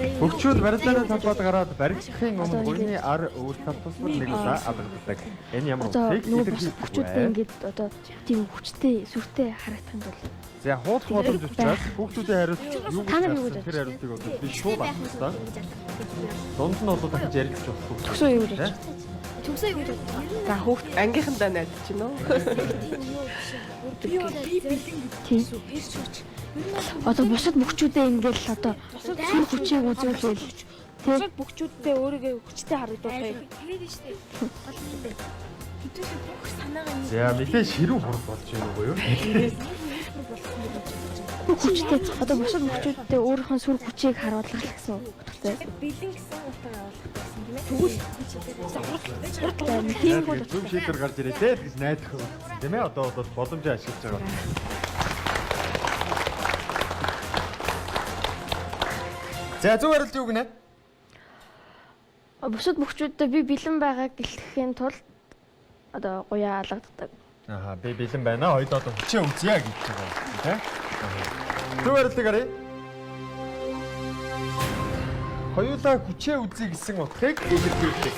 Хөгчүүд барилдааны талбайд гараад баригдахын өмнө гуйны ар өвөл тал тусмар нэг удаа алгаддаг. Энэ ямар үгтэй илэрхийлэх Хүүхдүүдээ ингээд одоо тийм хүчтэй сүртэй харагдах юм бол За хуулах боломж учраас хүүхдүүдийн хариулт юу Та нар юу гэж гэж тэр хариултыг бол би шууд авах ёстой. Дунд нь бол дахиж ярилцж болохгүй. төгсөө юу гэж бодож Төгсөө юу гэж боддог? За хүүхд ангийнхандаа найдаж байна уу? тийм. Одоо бусад мөхчүүдээ ингээд одоо сүр хүчийг үзүүлээл тийм Бүгчүүддээ өөрийгөө хүчтэй харагдуулах. Тэгээд нь штэ. Хэдүүлээ бүх санаагаа нэг За нэлээд ширүүн хурд болж байна уу юу? хүчтэй одоо бусад мөхчүүдээ өөрийнхөө сүр хүчийг харуулах гэсэн утгатай. Бэлэн гэсэн утгаар авах гэсэн тийм ээ. Тийм бол Зөв шийдвэр гарч ирээ те гэж найдах юм. Тийм ээ одоо бол боломжоо ашиглаж байгаа. За зөв хариулт юу гинэ? бусад мөхчүүддээ би бэлэн байгааг гэлтгэхийн тулд одоо гуяа алгаддаг. Аа би бэлэн байна. Хоёул одоо хүчээ үзье гэж байгаа юм тийм. Зөв хариултыг харъя. Хоёулаа хүчээ үзье гэсэн утгыг илэрхийлдэг.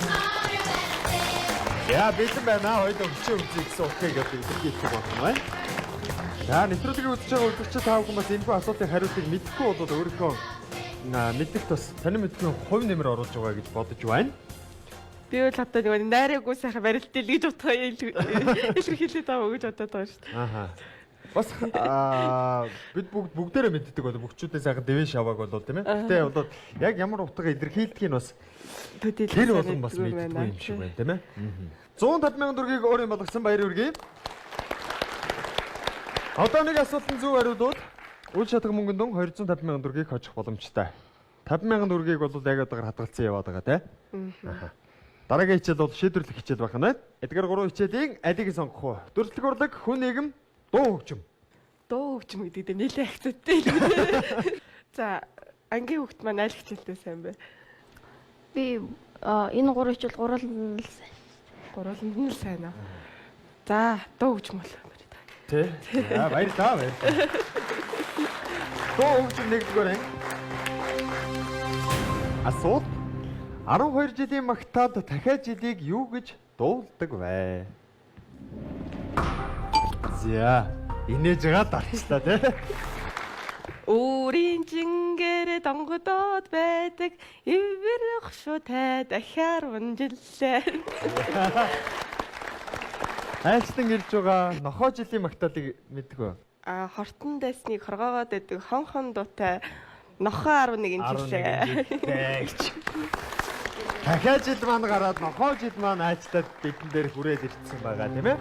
Яа бэлэн байна. Хоёулаа хүчээ үзье гэсэн утгыг одоо илэрхийлдэг байна. За нэвтрүүлгийг үзэж байгаа үзэгчид та бүхэн бас энэхүү асуултын хариултыг мэдэхгүй бол өөрийнхөө мэддэг тус таны мэдхийн хувь нэмэр оруулж байгаа гэж бодож байна. Би бол одоо нэг найраагүй сайхан барилтыг гэж утгаа илэрхийлээд байгаа гэж бодоод байгаа шүү дээ. Ааха. Бас бид бүгдээрээ мэддэг бол бүгчүүдээ сайхан дэвэн шавааг бол тийм ээ. Гэтэ бол яг ямар утга илэрхийлдгийг нь бас тэр болон бас мэддэг юм шиг байна тийм ээ. 150,000 төгрөгийг өөрийн болгосон баяр хүргэе. Одоо нэг асуултанд зөв хариулвал үйл шатга мөнгөнд 250,000 төгрөгийг хожих боломжтой. 50,000 төгрөгийг бол яг одоор хадгалсан яваад байгаа тийм. Дараагийн хичээл бол шийдвэрлэх хичээл байх нь байна. Эдгээр 3 хичээлийн алийг сонгох уу? Дөрвөлтг урлаг, хүн нийгэм, дуу хөгжим. Дуу хөгжим гэдэг дээр нэлээд хэцүүтэй. За ангийн хүүхд маань аль хичээлтэй сайн бэ? Би энэ 3 хичээл гурван Гурваланд нь л сайн аа. За дуу хөгжим бол. Тэ. За баярлалаа. Дуу хөгжим нэгдүгээр юм. Асуулт 12 жилийн магтаад дахиад жилийг юу гэж дуулдаг вэ? За инээж байгаа дарчлаа тий. Өөрийн жингээр донгодоод байдаг эвэрх шутай дахиар унжиллаа. Айлчлан ирж байгаа нохоо жилийн магтаалыг мэддэг үү? Хортон дайсныг хоргоогоод байдаг хон дуутай нохоо 11 жилээ. Дахиад жил маань гараад нохоо жил маань айлчлаад бидэн дээр хүрээд ирсэн байгаа тийм ээ.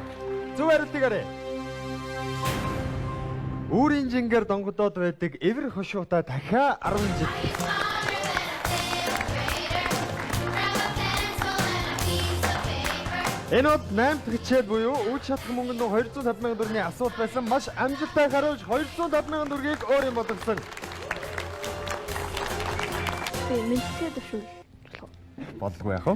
Зөв хариултыг харъя. Өөрийн жингээр донгодоод байдаг эвэр хошуутай дахиад 10 жил. Энэ бол 8 дахь хичээл буюу үйл шатах мөнгөнд 250,000 төгрөгийн асуулт байсан. Маш амжилттай хариулж 250,000 төгрөгийг өөрийн болгосон. би мэдээ дэвшүүл. Бодлого яах вэ?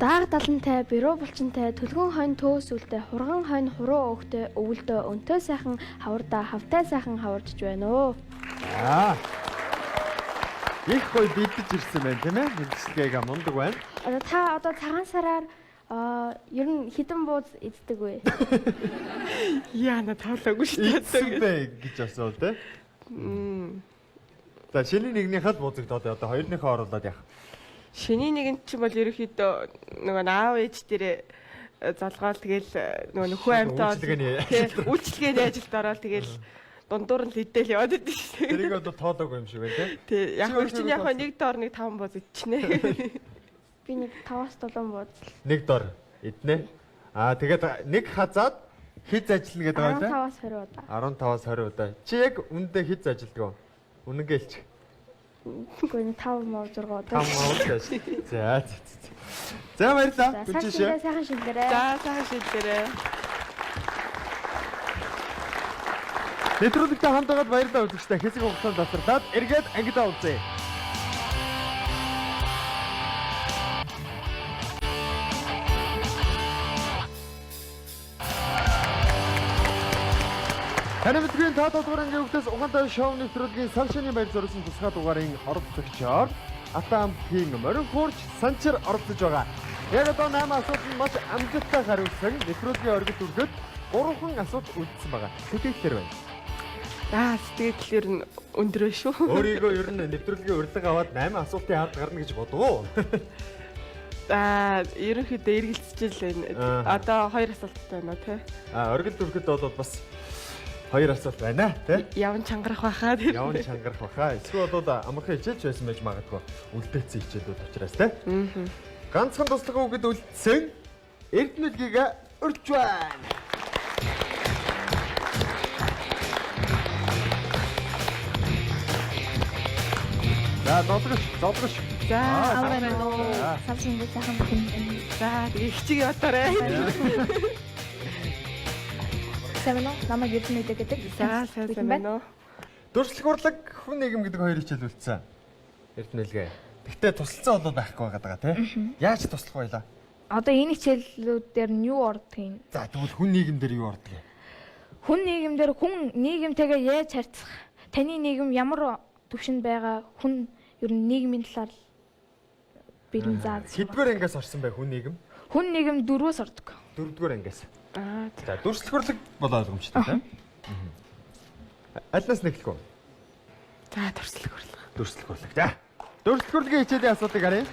Дааг далантай, бирүү булчинтай, төлгөн хонь төөс үлдээ, хурган хонь хуруу өгтөө, өвөлдөө өнтөө сайхан хаварда хавтай сайхан хаварчж байна өө. Их гоё бэлдэж ирсэн байна тийм ээ. Мэдсэлгээгээ мундаг байна. Та одоо цагаан сараар ер нь хідэн бууз эздэг вэ? Яна таалаагүй шүү Эцсэн дээ. бэ гэж асуул тийм. За шиний нэгнийхээ л буузагдаад одоо хоёрныхоо оруулаад яах. Шиний нэгэн чинь бол ерөөхдөө нөгөө аав ээж дээрээ залгаал тэгэл нөгөө нөхөө амьтаа үйлчлэгээний ажилд ороод тэгэл дундуур нь лидэл яваад идэв шүү. Тэрийг одоо тоолоогүй юм шиг байна тийм. Тий, яг хөө чинь яг нэг доор нэг 5 бууз идчихнэ. Би нэг 5-7 бууз. Нэг дор эднэ. Тэгээд нэг хазаад Хэд ажиллана гэдэг байна те? 15-аас 20 удаа. 15-аас 20 удаа. Чи яг үндэ хэд ажилладаг вэ? Үнэнгэлч. Үгүй 5 муу 6 удаа. 5 удаа. За. За баярлалаа. За Гүнжин шээ. сайхан шилдэрээ. За сайхан шийдээрээ. Нэвтрүүлэгтээ хамт байгаад баярлалаа үзэгчдээ. Хэсэг хугацаанд тасралтаад эргээд ангидаа үзье. Таны мэдрэгийн таад дугаарынгийн хөвгтөөс угаантай шоу нэвтрүүлгийн сар шинийн баяр зориулсан тусгай дугаарын оролцогчоор Атамхийн морин хуурч Санчир оролцож байгаа. Яг одоо 8 асуултанд маш амжилттай хариулсан нэвтрүүлгийн оргил үргэлж 3хан асуулт үлдсэн байгаа. Сэтгэлдэр байна. Сэтгэл ер нь өндрөө шүү. Өөрийгөө ер нь нэвтрүүлгийн урилга аваад 8 асуултын хард гарна гэж бодов уу? Ерөнхийдөө эргэлзэж л байна. Одоо 2 асуулт байна тий. Оргил үргэлж бол бас 2 асуулт байна тий. Явн чангарах байхаа тий. Явн чангарах баха. Эсвэл бол амархан хичээлж байсан байж магадгүй. Үлдээсэн хичээлүүд учраас тий. Ганцхан туслах үгэд үлдсэн Эрдэнэлгийг урьж байна. За зодлогч. За Аваарай нөө. Самсын сайхан бүхэн. За тэгээ хичиг яваарай. Сэмнэ намайг Эрдэнэ гэдэг. За сайн байна уу? Дөрслөх урлаг хүн нийгэм гэдэг 2 хичээл үлдсэн. Эрдэнэлгээ. Гэхдээ тусалцсан бол байхгүй байгаа тий. Яаж туслах байлаа? Одоо энэ хичээллүүдээр нь юу ордог юм? За тэгвэл хүн нийгэмдэр юу ордог юм? Хүн нийгэмдэр хүн нийгэмтэйгээ яаж харьцах? Таны нийгэм ямар төвшөнд байгаа? Хүн ер нь нийгмийн талаар бэлэн зааж. Хэдгээр ангиас орсон бай хүн нийгэм? Хүн нийгэм 4-өөс ордог. 4-р ангиас. За дөрслөх урлаг бол ойлгомжтой тий. Алнаас нэглэх үү? За төрслөх урлаг. Дөрслөх урлаг. За. Дөрслөх урлагийн хичээлийн асуултыг харъя.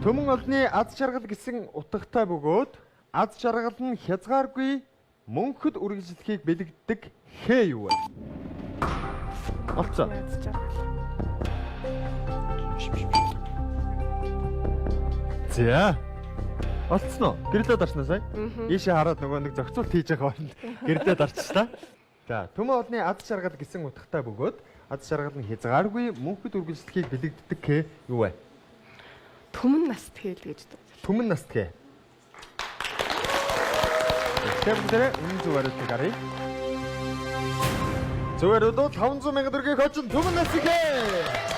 Төмөн олны аз жаргал гэсэн утгатай бөгөөд аз жаргал нь хязгааргүй мөнхөд үргэлжлэхийг бэлэгддэг хээ юу вэ? Олцоо. За. Олцсон уу? Гэрлээд орсноо сая. Ийшээ хараад нөгөө нэг зохицуулт хийж байгаа байна. Гэрлээд орчихлаа. За, төмөн олны аз жаргал гэсэн утгатай бөгөөд аз жаргал нь хязгааргүй мөнхөд үргэлжлэхийг бэлэгддэг хээ юу вэ? Төмөн наст хэл гэж байна. Төмөн наст хээ. Тэгэхээр үнэн зөв хариултыг харъя. Зөв хариулт 500 сая төгрөгийг хожин төмөн наст хээ.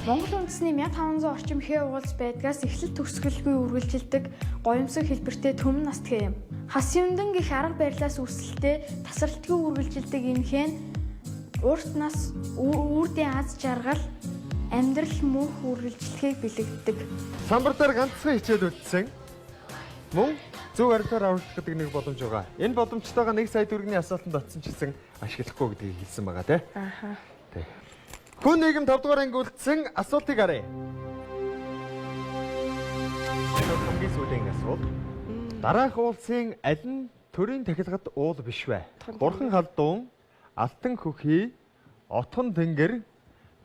Монгол үндэсний 1500 орчим хээ уулз байдгаас эхлэл төгсгөлгүй үргэлжилдэг гоёмсог хэлбэртэй төмөн наст хээ юм. Хас юмдан гих арга барилаас үүсэлтэй тасралтгүй үргэлжилдэг энэ хээ нь урт нас үрдийн аз жаргал амьдрал мөнх үргэлжлэхийг бэлэгддэг. Самбар дээр ганцхан хичээл үлдсэн. Мөн зөв хариултаар аврах гэдэг нэг боломж байгаа. Энэ боломжтойгоо 1 сая төгрөгийн асуултанд очсон ч гэсэн ашиглахгүй гэдгийг хэлсэн байгаа тий. Тий. Хүн нийгэм 5 дугаар анги үлдсэн асуултыг харъя. Хамгийн сүүлийн асуулт. Дараах уулсын аль нь төрийн тахилгад уул биш вэ? Бурхан халдуун, алтан хөхий, отхон тэнгэр,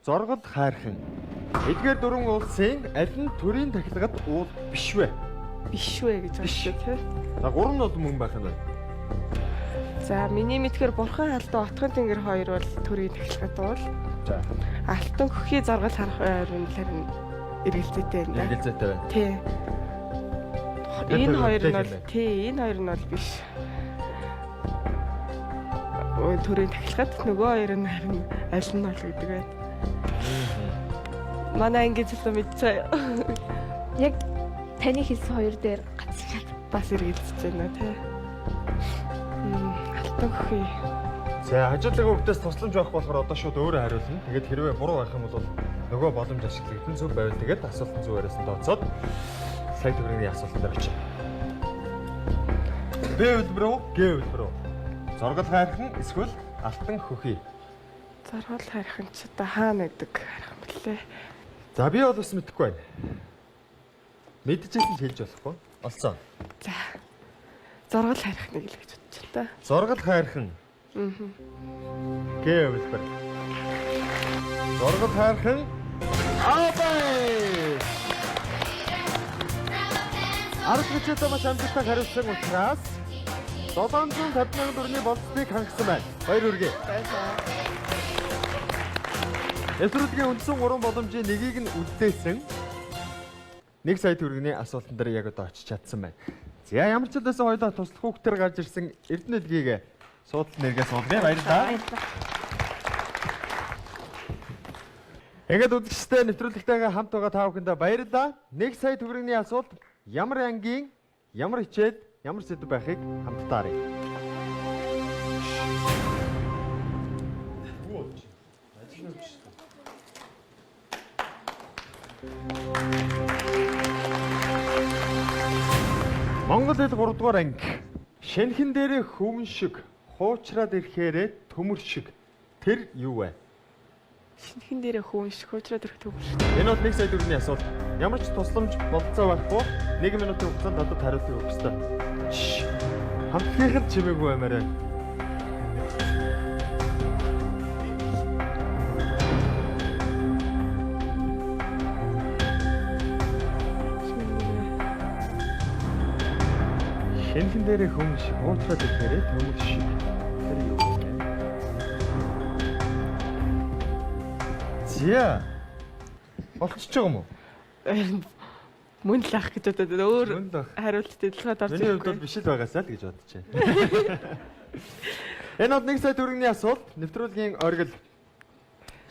зоргод хайрхан. Эдгээр дөрвөн уулсын аль нь төрийн тахилгад уул биш вэ? Биш вэ гэж байна тий. За 3 нь бол мөн байх нь байна. За миний мэдхээр бурхан халдуу отхон тэнгэр 2 бол төрийн тахилгад уул. За. Алтан хөхий зоргол харах харин эргэлзээтэй байна. Эргэлзээтэй байна. Тий. Энэ хоёр нь бол тий, энэ хоёр нь бол биш. Төрийн тахилгад нөгөө хоёр нь харин аль нь бол гэдэг байна. Манай анги зөвлө мэдчихэе. Яг таны хэлсэн хоёр дээр гацсан Бас эргэлзэж байна тий. Алтан хөхий. За хажуулагын хөвгтөөс тусламж авах болохоор одоо шууд өөрөө хариулна. Тэгээд хэрвээ буруу байх юм бол нөгөө боломж ашиглагдсан зөв байвал тэгээд асуултан зөв хариулсан тооцоод сая төгрөгийн асуултанд очив. Б хэлбэр үү? Г хэлбэр үү? Зоргол хайрхан эсвэл алтан хөхий? Зоргол хайрхан ч одоо хаана гэдэг харах юм бэлээ. За би бол бас мэдэхгүй байна. Мэдчихсэн хэлж болохгүй. Олцоо. За. Зоргол хайрхныг л гэж бодож байна та. Зоргол хайрхан. Г хэлбэр. Зоргол хайрхан. Аваа! 10 гişээтэй маш амжилттай хариулсан учраас 750,000 төгрөгийн болцлыг хангасан байна. Баяр хүргэе. Нэвтрүүлгийн үндсэн 3 боломжийн нэгийг нь үлдээсэн 1 сая төгрөгийн асуултан дээр яг одоо очиж чадсан байна. За ямар ч хэлсэн хоёулаа туслах хүүхдээр гарч ирсэн Эрдэнэ Дэлгийг суудлын нэргээ суулгая. Баярлалаа. Ингээд үзэгчтэй нэвтрүүлэгтэйгээ хамт байгаа та бүхэндээ баярлалаа. 1 сая төгрөгийн асуулт ямар ангийн, ямар хичээл, ямар сэдв байхыг хамтдаа харъя. Монгол хэл 3 дугаар анги. Шинхэн дээрээ хөвөн шиг, хуучраад ирэхээрээ төмөр шиг. Тэр юу вэ? Шинхэн дээрээ хөвөн шиг, хуучраад ирэх төмөр шиг. Энэ бол 1 сая төгрөгийн асуулт. Ямар ч тусламж болцоо байхгүй. 1 минутын хугацаанд надад хариултыг өгөх ёстой. Хамтлагийнхан чимээгүй баймаарай. Шинхэн дээрээ хөвөн шиг, хуучраад ирэхээрээ төмөр шиг. Тэр юу вэ? Зя. Болчихж байгаа юм уу? Мөн л ах гэж бодоод өөр хариулттай дэлгөөд орж миний хувьд бол биш л байгаасаа л гэж бодож байна. Энэ бол 1 сая төгрөгийн асуулт. Нэвтрүүлгийн оргил.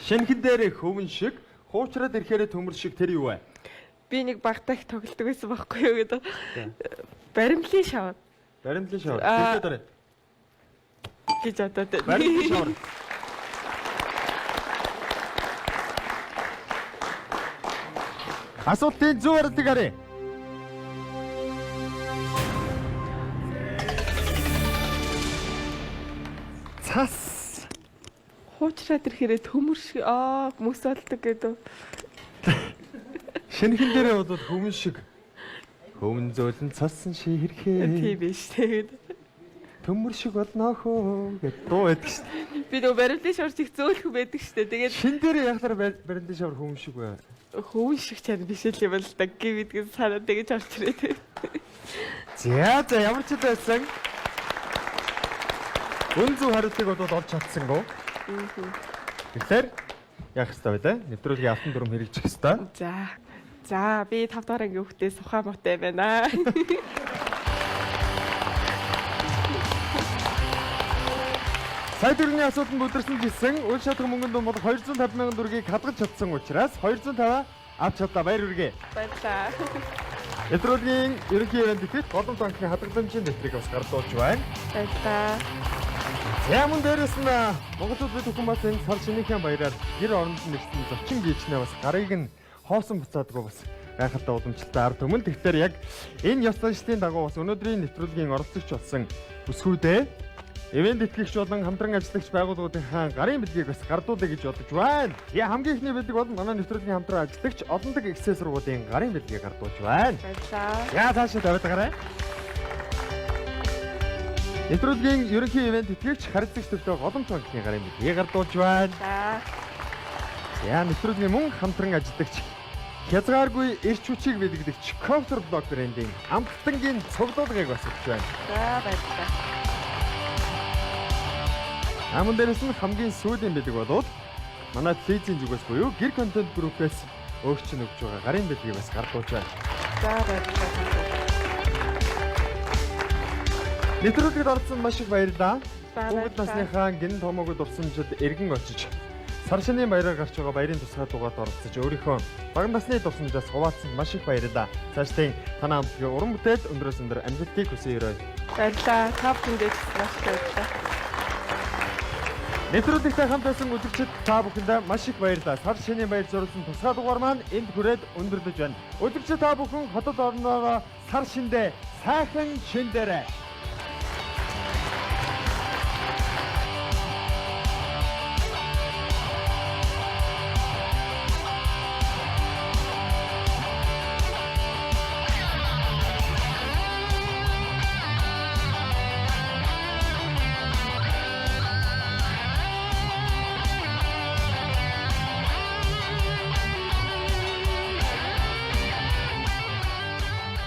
Шинхэн дээрээ хөвөн шиг, хуучраад ирэхээрээ төмөр шиг тэр юу вэ? Би нэг багтаах тоглолдог байсан байхгүй юу гэдэг. Баримлын шавар. Баримлын шавар. Тэгтээ гэж бодоод. баримлын шавар. Асуултын зөв хариултыг харъя. Цас. Хуучраад ирэхээрээ төмөр шиг мөс болдог гэдэг. Шинхэн дээрээ бол хөвөн шиг. Хөвөн зөөлөн цасан ширхээ. Тийм биш тэгээд. Төмөр шиг болно хөө гэд дуу байдаг шүү дээ. Би нөгөө баримлын шавар шиг зөөлөх байдаг шүү дээ. Тэгээд Шин дээрээ яхаар баримлын шавар хөвөн шиг бай. хөвөн шиг чад биш л юм л да гэвэдгэн санаад тэгэж орч ирээд. За ямар ч байсан. Үнэн хариултыг бол олж чадсангүй. Тэгэхээр яах ёстой вэ те? Нэвтрүүлгийн алтан дүрм хэрэгжих ёстой. За би 5 дахь ангийн хүүхдээ сухаа мотой байна. Сая төгрөгийн асуултанд бүдэрсэн гэсэн үйл шатах мөнгөнд бол 250,000 төгрөгийг хадгалж чадсан учраас 250 авч чадлаа. Баяр хүргэе. Баярлалаа. Нэвтрүүлгийн ерөнхий ивент ихэд голомт банкны хадгаламжийн дэвтрийг бас гардуулж байна. Баярлалаа. Яман дээрээс нь Монголд бид хүмүүс энэ сар шинийхэн баяраар гэр оронд нэгсэн зочин гीचнээ бас гарыг нь хоосон буцаадгүй бас гайхалтай уламжлалтай ард түмэн. Тэгэхээр яг энэ ёс заншлын дагуу бас өнөөдрийн нэвтрүүлгийн оролцогч болсон бүсгүүдээ ивент итгэгч болон хамтран ажиллагч байгууллагуудынхаа гарын бэлгийг бас гардуулъя гэж бодож байна. Тэгээ хамгийн ихний бэлэг бол манай нэвтрүүлгийн хамтран ажиллагч олон даг эксес сургуулийн гарын бэлгийг гардуулж байна. Баярлалаа. Яа цаашаа тавьдагаарай. Нэвтрүүлгийн ерөнхий ивент итгэгч харилцагч төвтэй голомт банкны гарын бэлгийг гардуулж байна. Яа нэвтрүүлгийн мөн хамтран ажиллагч хязгааргүй эрч хүчийг бэлгэлэгч Comfort Block брендийн амттангийн цуглуулгыг бас өгч байна. За баярлалаа. Аман дээрээс нь хамгийн сүүлийн бэлэг болоод манай телевизийн зүгээс буюу гэр контент группээс өөрчлөн өгч байгаа гарын бэлгийг бас гардуулж байна. За баярлалаа. Нэвтрүүлэгт орсон маш их баярлалаа. Бүгд насныхаа гин томоогод урсамжид эргэн очиж сар шинийн баяраар гарч байгаа баярын тусгай дугаард оролцож өөрийнхөө бага насны дурсамжаас хуваалцсан маш их баярлалаа. Цаашдын танаа хамтгийн уран бүтээлд өндрөөс өндөр амжилтыг хүсье өрөө. Баярлалаа. Та бүхэндээ маш их баярлалаа. Нэвтрүүлэгтэй хамт байсан үзэгчид та бүхэндээ маш их баярлалаа. Сар шинийн баяр зориулсан тусгай дугаар маань энд хүрээд өндөрлөж байна. Үзэгчид та бүхэн хотод орноогоо сар шиндээ сайхан шиндээрэй.